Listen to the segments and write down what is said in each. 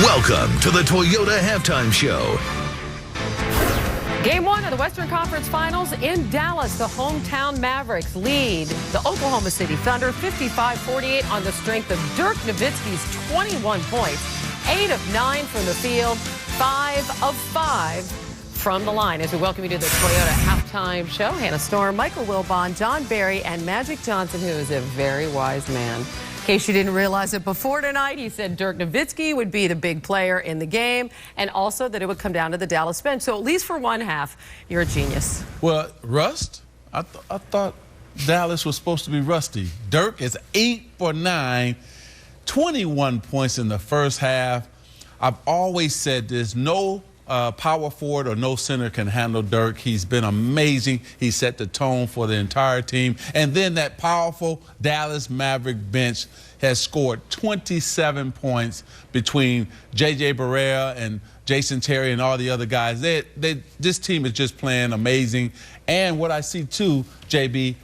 Welcome to the Toyota Halftime Show. Game 1 of the Western Conference Finals in Dallas. The hometown Mavericks lead the Oklahoma City Thunder 55-48 on the strength of Dirk Nowitzki's 21 points. 8 of 9 from the field, 5 of 5 from the line. As we welcome you to the Toyota Halftime Show, Hannah Storm, Michael Wilbon, John Barry, and Magic Johnson, who is a very wise man. In case you didn't realize it before tonight, he said Dirk Nowitzki would be the big player in the game, and also that it would come down to the Dallas bench. So at least for one half, you're a genius. Well, rust? I thought Dallas was supposed to be rusty. Dirk is 8 for 9, 21 points in the first half. I've always said this, no power forward or no center can handle Dirk. He's been amazing. He set the tone for the entire team. And then that powerful Dallas Maverick bench has scored 27 points between J.J. Barea and Jason Terry and all the other guys. This team is just playing amazing. And what I see too, JB,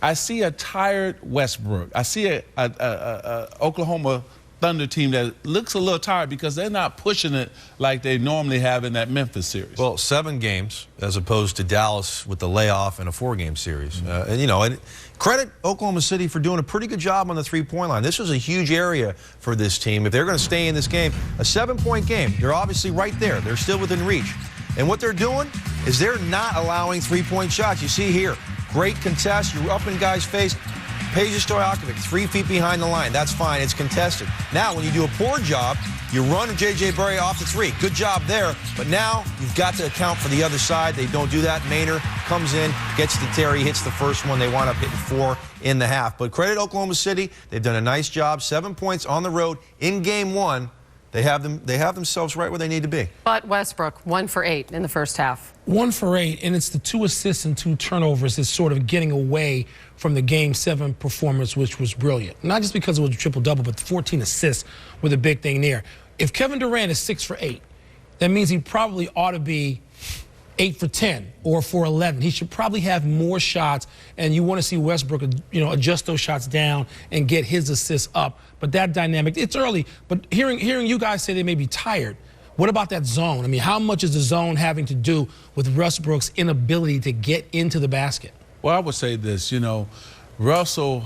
I see a tired Westbrook. I see a Oklahoma Thunder team that looks a little tired because they're not pushing it like they normally have in that Memphis series. Well, 7 games as opposed to Dallas with the layoff and a 4-game series. And credit Oklahoma City for doing a pretty good job on the three-point line. This was a huge area for this team. If they're going to stay in this game, a 7-point game, they're obviously right there. They're still within reach. And what they're doing is they're not allowing three-point shots. You see here, great contest. You're up in guys' face. Peja Stojakovic, 3 feet behind the line. That's fine. It's contested. Now, when you do a poor job, you run J.J. Barea off the 3. Good job there. But now you've got to account for the other side. They don't do that. Maynard comes in, gets to Terry, hits the first one. They wind up hitting 4 in the half. But credit Oklahoma City. They've done a nice job. 7 points on the road in Game 1. They have themselves right where they need to be. But Westbrook, 1 for 8 in the first half. 1 for 8, and it's the 2 assists and 2 turnovers that's sort of getting away from the Game 7 performance, which was brilliant. Not just because it was a triple-double, but the 14 assists were the big thing there. If Kevin Durant is 6 for 8, that means he probably ought to be 8 for 10 or for 11. He should probably have more shots, and you want to see Westbrook, adjust those shots down and get his assists up. But that dynamic, it's early, but hearing you guys say they may be tired, what about that zone? I mean, how much is the zone having to do with Westbrook's inability to get into the basket? Well, I would say this, Russell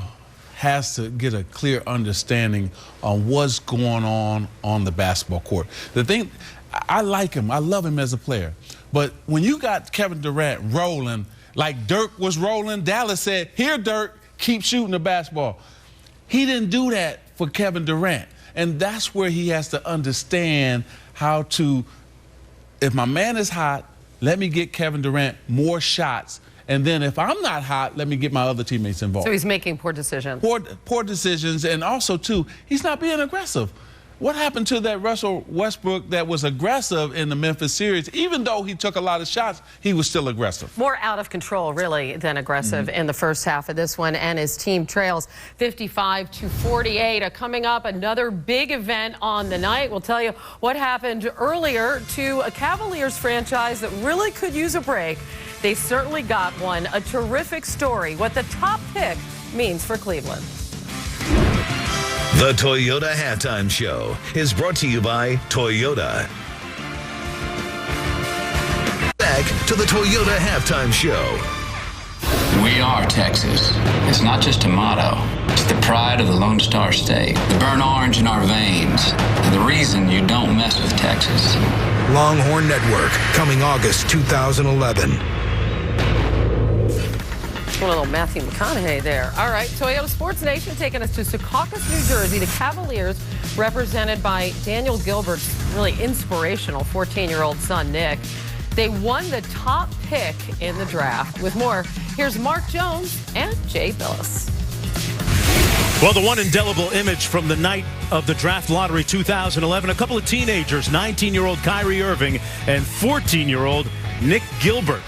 has to get a clear understanding on what's going on the basketball court. The thing, I like him. I love him as a player. But when you got Kevin Durant rolling like Dirk was rolling, Dallas said, here, Dirk, keep shooting the basketball. He didn't do that for Kevin Durant. And that's where he has to understand how to, if my man is hot, let me get Kevin Durant more shots. And then if I'm not hot, let me get my other teammates involved. So he's making poor decisions. Poor decisions, and also, too, he's not being aggressive. What happened to that Russell Westbrook that was aggressive in the Memphis series? Even though he took a lot of shots, he was still aggressive. More out of control, really, than aggressive in the first half of this one. And his team trails 55-48. Coming up, another big event on the night. We'll tell you what happened earlier to a Cavaliers franchise that really could use a break. They certainly got one. A terrific story. What the top pick means for Cleveland. The Toyota Halftime Show is brought to you by Toyota. Back to the Toyota Halftime Show. We are Texas. It's not just a motto. It's the pride of the Lone Star State. The burnt orange in our veins. And the reason you don't mess with Texas. Longhorn Network, coming August 2011. A little Matthew McConaughey there. All right, Toyota Sports Nation taking us to Secaucus, New Jersey. The Cavaliers, represented by Daniel Gilbert's really inspirational 14-year-old son, Nick. They won the top pick in the draft. With more, here's Mark Jones and Jay Billis. Well, the one indelible image from the night of the draft lottery 2011, a couple of teenagers, 19-year-old Kyrie Irving and 14-year-old Nick Gilbert,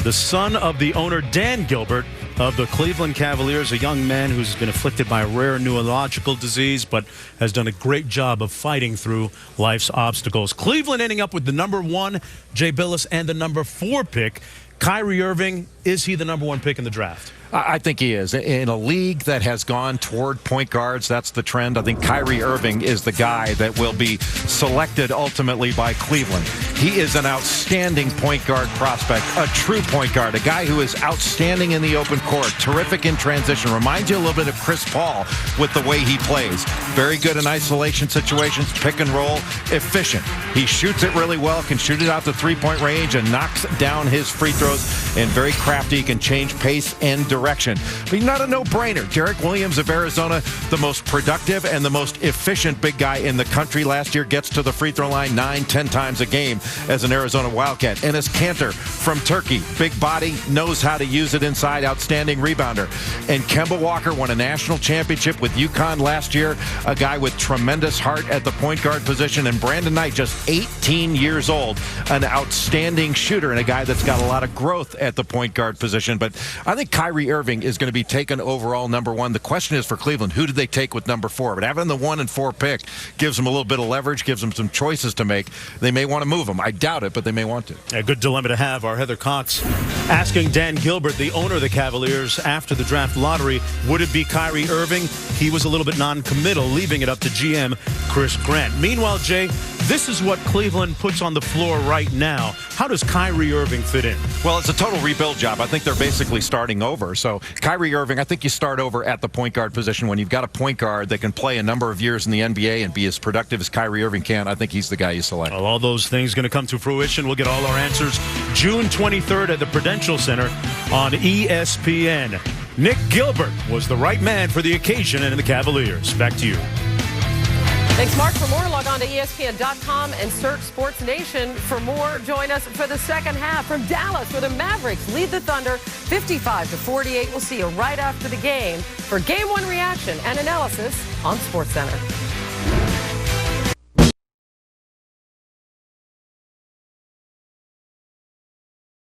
the son of the owner Dan Gilbert of the Cleveland Cavaliers, a young man who's been afflicted by a rare neurological disease but has done a great job of fighting through life's obstacles. Cleveland ending up with the number 1, Jay Billis, and the number 4 pick. Kyrie Irving, is he the number 1 pick in the draft? I think he is. In a league that has gone toward point guards, that's the trend. I think Kyrie Irving is the guy that will be selected ultimately by Cleveland. He is an outstanding point guard prospect, a true point guard, a guy who is outstanding in the open court, terrific in transition. Reminds you a little bit of Chris Paul with the way he plays. Very good in isolation situations, pick and roll, efficient. He shoots it really well, can shoot it out the three-point range and knocks down his free throws, and very crafty. He can change pace and direction. But he's not a no-brainer. Derek Williams of Arizona, the most productive and the most efficient big guy in the country last year, gets to the free throw line 9-10 times a game as an Arizona Wildcat. Enes Kanter from Turkey, big body, knows how to use it inside, outstanding rebounder. And Kemba Walker won a national championship with UConn last year, a guy with tremendous heart at the point guard position. And Brandon Knight, just 18 years old, an outstanding shooter and a guy that's got a lot of growth at the point guard position. But I think Kyrie Irving is going to be taken overall number 1. The question is for Cleveland, who did they take with number 4? But having the 1 and 4 pick gives them a little bit of leverage, gives them some choices to make. They may want to move him. I doubt it, but they may want to. A good dilemma to have. Our Heather Cox asking Dan Gilbert, the owner of the Cavaliers, after the draft lottery, would it be Kyrie Irving? He was a little bit non-committal, leaving it up to GM Chris Grant. Meanwhile, Jay, this is what Cleveland puts on the floor right now. How does Kyrie Irving fit in? Well, it's a total rebuild job. I think they're basically starting over. So Kyrie Irving, I think you start over at the point guard position. When you've got a point guard that can play a number of years in the NBA and be as productive as Kyrie Irving can, I think he's the guy you select. Well, all those things going to come to fruition. We'll get all our answers June 23rd at the Prudential Center on ESPN. Nick Gilbert was the right man for the occasion and the Cavaliers. Back to you. Thanks, Mark. For more, log on to ESPN.com and search Sports Nation for more. Join us for the second half from Dallas, where the Mavericks lead the Thunder 55-48. We'll see you right after the game for Game 1 reaction and analysis on SportsCenter.